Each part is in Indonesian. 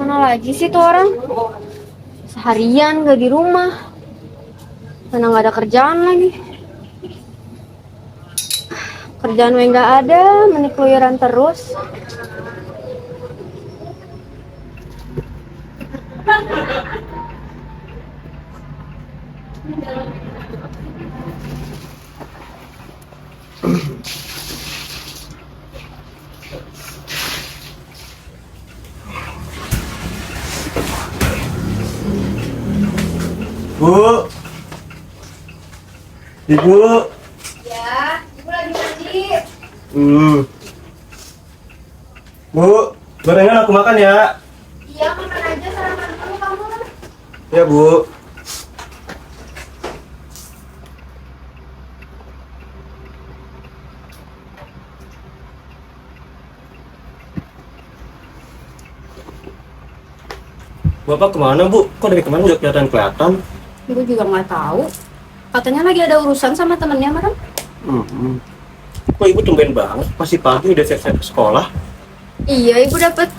Mana lagi sih tuh orang? Seharian gak di rumah. Mana gak ada kerjaan lagi. Kerjaan gue gak ada, mending keluyuran terus. Bu, Ibu. Ya, ibu lagi mandi. Bu, gorengan aku makan ya. Iya, makan aja sarapan dulu kamu. Ya, Bu. Bapak kemana, Bu? Kok dari kemarin udah kelihatan? Ibu juga nggak tahu. Katanya lagi ada urusan sama temennya, Madam. Kok Ibu tumben banget? Masih pagi udah siap-siap ke sekolah. Iya, ibu dapat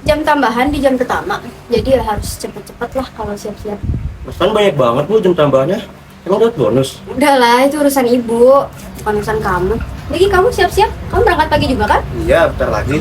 jam tambahan di jam pertama. Jadi ya harus cepet-cepet lah kalau siap-siap. Kan banyak banget, Bu, jam tambahannya. Emang dapat bonus? Udahlah, itu urusan ibu, bukan urusan kamu. Lagi kamu siap-siap. Kamu berangkat pagi juga kan? Iya, bentar lagi.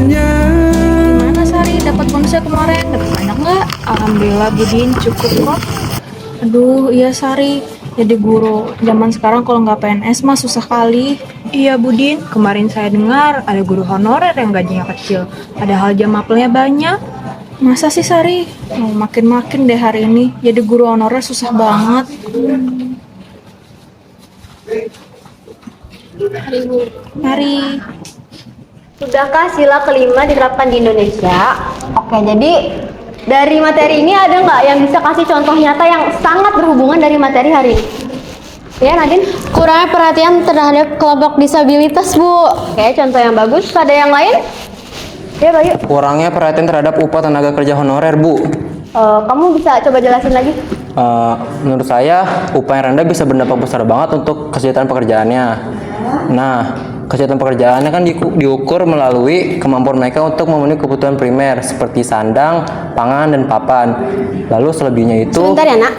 Gimana Sari, dapat bonusnya kemarin? Dapat banyak nggak? Alhamdulillah Budin, cukup kok. Aduh, iya Sari, jadi guru zaman sekarang kalau nggak PNS mah susah kali. Iya Budin, kemarin saya dengar ada guru honorer yang gajinya kecil, padahal jam mapelnya banyak. Masa sih Sari? Mau makin-makin deh hari ini, jadi guru honorer susah banget. Mari. Sudahkah sila kelima diterapkan di Indonesia? Oke, jadi dari materi ini ada nggak yang bisa kasih contoh nyata yang sangat berhubungan dari materi hari ini? Ya, Nadine? Kurangnya perhatian terhadap kelompok disabilitas, Bu. Oke, contoh yang bagus. Ada yang lain? Ya, Bayu. Kurangnya perhatian terhadap upah tenaga kerja honorer, Bu. Kamu bisa coba jelasin lagi? Menurut saya, upah yang rendah bisa berdampak besar banget untuk kesejahteraan pekerjaannya. Nah, kesejahteraan pekerjaannya kan diukur melalui kemampuan mereka untuk memenuhi kebutuhan primer seperti sandang, pangan, dan papan. Lalu selebihnya itu... Sebentar ya, Nak.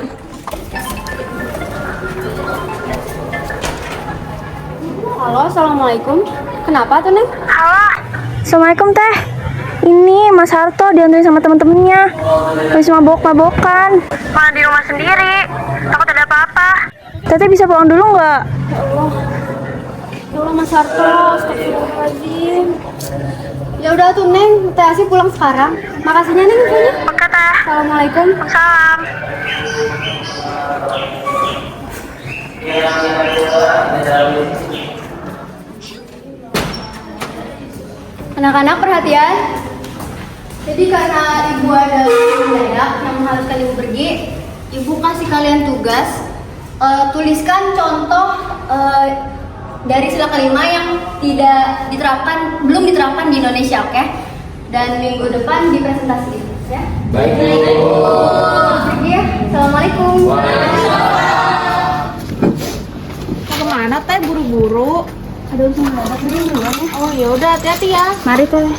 Halo, Assalamualaikum. Kenapa tuh, Neng? Halo, Assalamualaikum Teh. Ini Mas Harto diantarin sama temen-temennya. Habis mabok-mabokan. Malah di rumah sendiri. Takut ada apa-apa. Teteh bisa pulang dulu nggak? Ya Allah, Mas Harto, astagfirullahaladzim. Ya udah tuh, Neng. Teh Asi pulang sekarang. Makasihnya, Neng, infonya. Oke Teh. Assalamualaikum. Salam. Anak-anak perhatian. Jadi karena ibu ada mendadak yang mengharuskan ibu pergi, ibu kasih kalian tugas tuliskan contoh dari sila kelima yang belum diterapkan di Indonesia, oke? Dan minggu depan dipresentasikan, ya. Baik. Pergi ya. Assalamualaikum. Mau kemana Teh? Buru-buru. Ada urusan mendadak, jadi duluan ya. Oh ya udah, hati-hati ya. Mari Teh.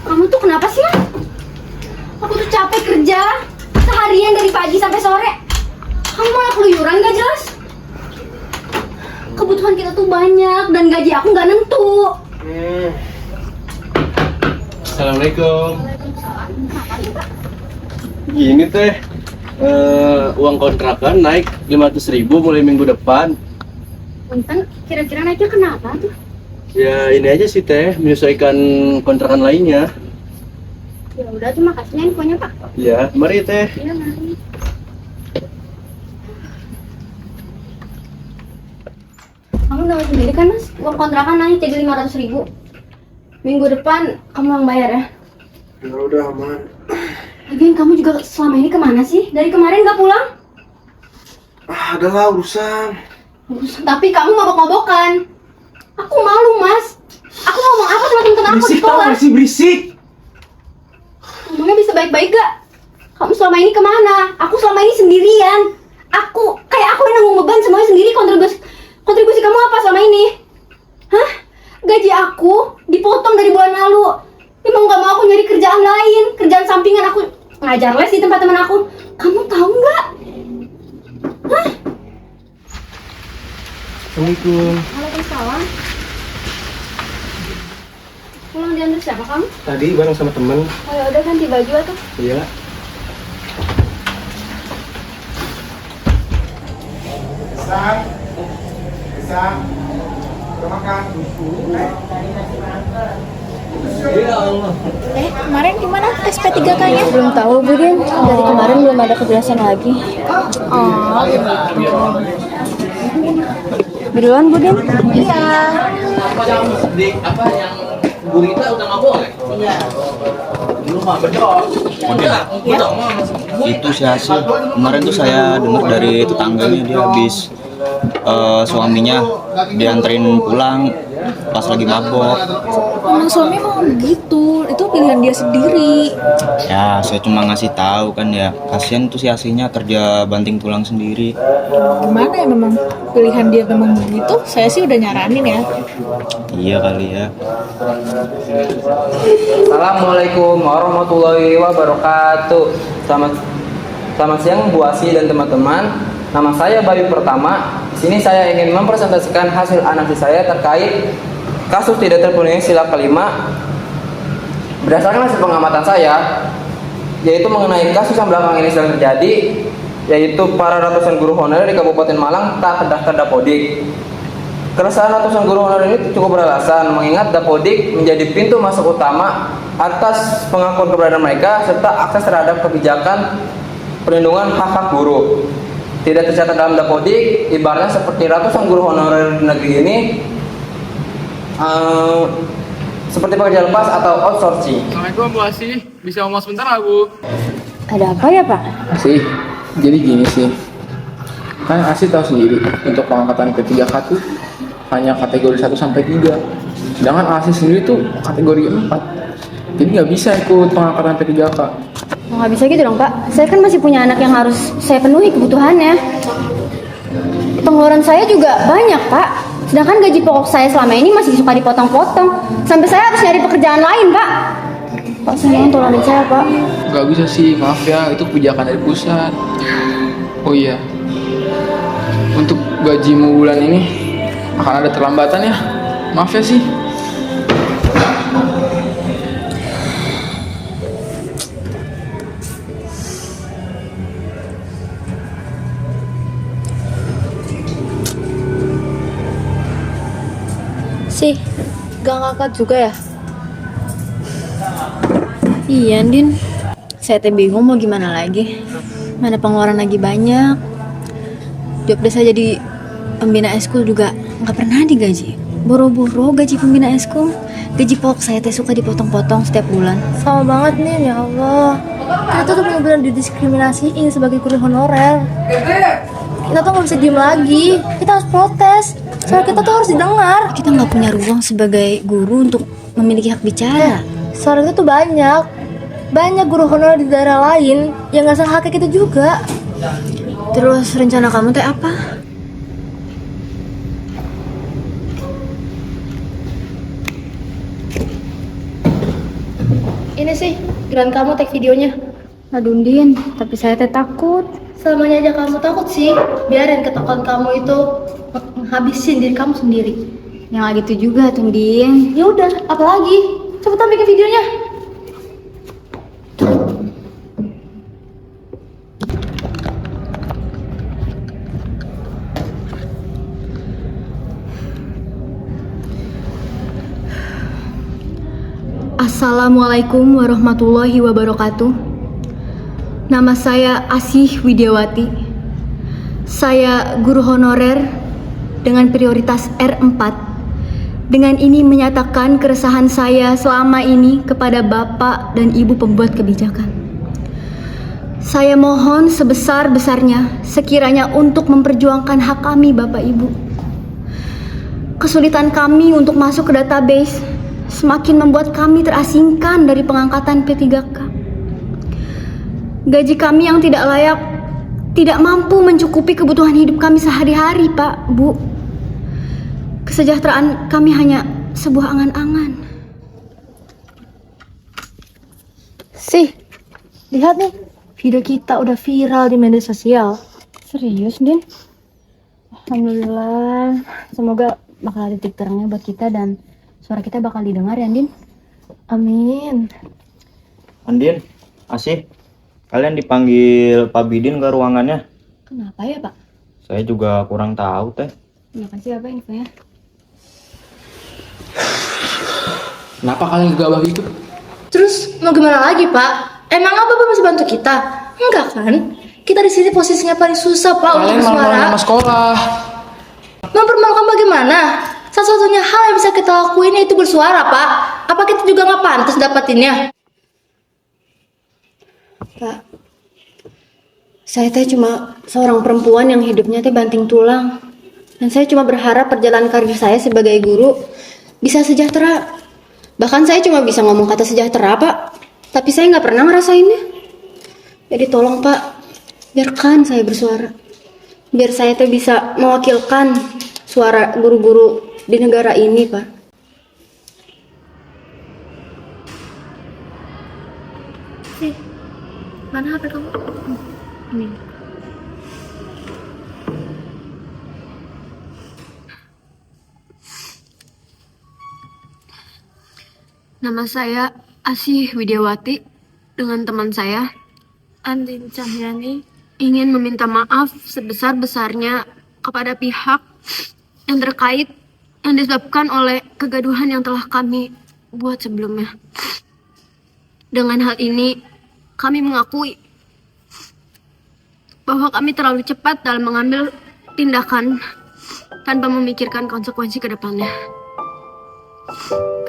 Kamu tuh kenapa sih ya? Aku tuh capek kerja seharian dari pagi sampai sore. Kamu malah keluyuran gak jelas. Kebutuhan kita tuh banyak dan gaji aku nggak nentu. Assalamualaikum. Gini teh, uang kontrakan naik 500.000 mulai minggu depan. Punten, kira-kira naiknya kenapa tuh? Ya ini aja sih teh, menyesuaikan kontrakan lainnya. Ya udah, terima kasihnya infonya Pak. Ya, mari teh. Iya, mari. Kamu udah sendiri kan Mas, uang kontrakan naik jadi 500.000. Minggu depan kamu yang bayar ya. Ya udah aman. Lagian kamu juga selama ini kemana sih? Dari kemarin nggak pulang? Adalah urusan. Tapi kamu mabok-mabokan. Aku malu Mas. Aku ngomong apa sama temen-temen aku di Berisik tau sekolah? gak sih, berisik. Ngomongnya bisa baik-baik gak? Kamu selama ini kemana? Aku selama ini sendirian. Aku yang nanggung beban semuanya sendiri. Kontribusi kamu apa selama ini? Hah? Gaji aku dipotong dari bulan lalu. Ini mau gak mau aku nyari kerjaan lain, kerjaan sampingan. Aku ngajar les di tempat teman aku. Kamu tahu nggak? Hah? Assalamualaikum. Waalaikumsalam. Pulang diantar siapa kamu? Tadi bareng sama temen. Oh ya udah, ganti baju atau? Iya. Kemarin gimana SP3K-nya? Belum tahu Bu Din, dari kemarin belum ada kejelasan lagi. Oh, Duluan Bu Din. iya. Apa yang gurita udah nggak boleh? Iya. Dulu mah bedok. Itu si Hasil kemarin tuh saya dengar dari tetangganya dia habis suaminya dianterin pulang pas lagi mabok. Emang suami mau begitu, itu pilihan dia sendiri. Ya saya cuma ngasih tahu kan ya, kasihan tuh si Hasilnya kerja banting tulang sendiri. Gimana ya, memang pilihan dia memang begitu, saya sih udah nyaranin ya. Iya kali ya. Assalamualaikum warahmatullahi wabarakatuh. Selamat siang Bu Asi dan teman-teman. Nama saya Bayu Pertama. Di sini saya ingin mempresentasikan hasil analisis saya terkait kasus tidak terpenuhi sila kelima. Berdasarkan hasil pengamatan saya, yaitu mengenai kasus yang belakangan ini sedang terjadi, yaitu para ratusan guru honorer di Kabupaten Malang tak terdaftar Dapodik. Keresahan ratusan guru honorer ini cukup beralasan mengingat Dapodik menjadi pintu masuk utama atas pengakuan keberadaan mereka serta akses terhadap kebijakan perlindungan hak-hak guru. Tidak tercatat dalam Dapodik, ibaratnya seperti ratusan guru honorer di negeri ini seperti pekerja lepas atau outsourcing. Assalamualaikum Bu Asi, bisa ngomong sebentar nggak Bu? Ada apa ya Pak? Sih, jadi gini sih, kan Asi tahu sendiri untuk pengangkatan P3K tuh hanya kategori 1 sampai 3, sedangkan Asi sendiri tuh kategori 4, jadi nggak bisa ikut pengangkatan P3K. Oh, nggak bisa gitu dong Pak. Saya kan masih punya anak yang harus saya penuhi kebutuhannya. Pengeluaran saya juga banyak Pak. Sedangkan gaji pokok saya selama ini masih suka dipotong-potong. Sampai saya harus nyari pekerjaan lain Pak. Pak, saya tolongin saya Pak. Nggak bisa sih, maaf ya, itu kebijakan dari pusat. Oh iya, untuk gajimu bulan ini akan ada terlambatan ya, maaf ya sih. Sih, gak ngangkat juga ya? Iya, Din. Saya teh bingung mau gimana lagi. Mana pengeluaran lagi banyak. Job desk saya jadi pembina eskul juga nggak pernah digaji. Boro-boro gaji pembina eskul. Gaji pokok saya teh suka dipotong-potong setiap bulan. Sama banget nih, ya Allah. Kita tuh benar-benar didiskriminasiin sebagai guru honorer. Kita tuh nggak bisa diem lagi. Kita harus protes. Soalnya kita tuh harus didengar. Kita nggak punya ruang sebagai guru untuk memiliki hak bicara. Suara kita tuh banyak guru honorer di daerah lain yang nggak sama haknya kita juga. Terus rencana kamu teh apa? Ini sih, giliran kamu tag videonya. Aduh Din, tapi saya teh takut. Selamanya aja kamu takut sih, biarin ketakutan kamu itu menghabisin diri kamu sendiri. Yang lagi itu juga tuh, Din. Ya udah, apalagi? Cepetan bikin videonya. Assalamualaikum warahmatullahi wabarakatuh. Nama saya Asih Widiawati. Saya guru honorer dengan prioritas R4. Dengan ini menyatakan keresahan saya selama ini kepada Bapak dan Ibu pembuat kebijakan. Saya mohon sebesar-besarnya sekiranya untuk memperjuangkan hak kami Bapak Ibu. Kesulitan kami untuk masuk ke database semakin membuat kami terasingkan dari pengangkatan P3K. Gaji kami yang tidak layak tidak mampu mencukupi kebutuhan hidup kami sehari-hari, Pak, Bu. Kesejahteraan kami hanya sebuah angan-angan. Sih, lihat nih, video kita udah viral di media sosial. Serius, Din? Alhamdulillah, semoga bakal ada titik terangnya buat kita dan suara kita bakal didengar ya, Din. Amin. Andin, Asih, kalian dipanggil Pak Bidin ke ruangannya. Kenapa ya, Pak? Saya juga kurang tahu, Teh. Makasih ya, Pak, infonya. Kenapa kalian gegabah gitu? Terus mau gimana lagi, Pak? Emang Bapak masih bantu kita? Enggak kan? Kita di sini posisinya paling susah, Pak, Kalian untuk bersuara. malu-malu nama sekolah. Mempermalukan bagaimana? Satu-satunya hal yang bisa kita lakuin itu bersuara, Pak. Apa kita juga nggak pantas dapatinnya? Pak, saya teh cuma seorang perempuan yang hidupnya teh banting tulang. Dan saya cuma berharap perjalanan karir saya sebagai guru bisa sejahtera. Bahkan saya cuma bisa ngomong kata sejahtera, Pak. Tapi saya nggak pernah ngerasainnya. Jadi tolong, Pak, biarkan saya bersuara. Biar saya teh bisa mewakilkan suara guru-guru di negara ini, Pak. Mana HP kamu? Ini. Nama saya Asih Widiawati dengan teman saya Andin Cahyani. ingin meminta maaf sebesar-besarnya kepada pihak yang terkait yang disebabkan oleh kegaduhan yang telah kami buat sebelumnya. Dengan hal ini, kami mengakui bahwa kami terlalu cepat dalam mengambil tindakan tanpa memikirkan konsekuensi ke depannya.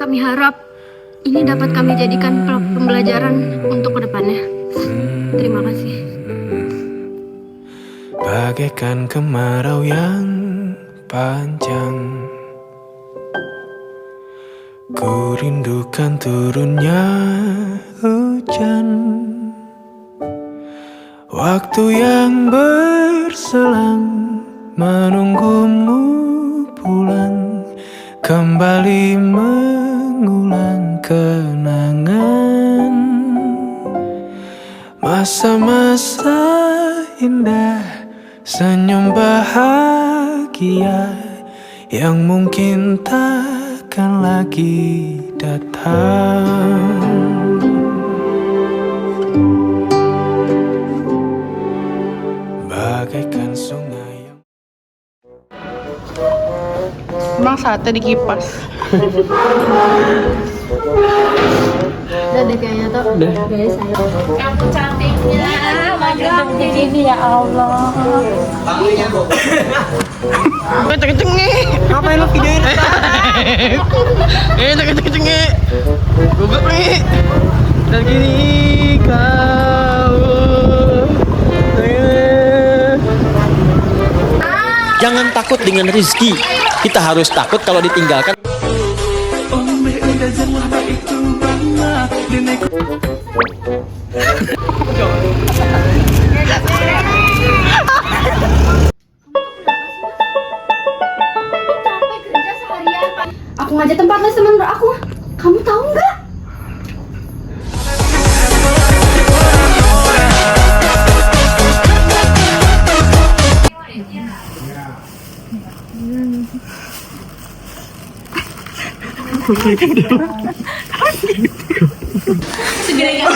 Kami harap ini dapat kami jadikan pembelajaran untuk ke depannya. Terima kasih. Bagaikan kemarau yang panjang, ku rindukan turunnya hujan, waktu yang berselang menunggumu pulang, kembali mengulang kenangan masa-masa indah, senyum bahagia yang mungkin takkan lagi datang. Bagaikan sungai yang Emang sate di kipas. Udah deh kayaknya tuh. Guys, saya. Kamu cantiknya, magang jadi ini ya Allah. Kenceng-kenceng nih. Ngapain lu videoin? Kenceng-kenceng nih. Gugup nih. Dan gini kau. Jangan takut dengan rezeki. Kita harus takut kalau ditinggalkan. Aku ngajak tempat les temen aku. Kamu tahu nggak? Segera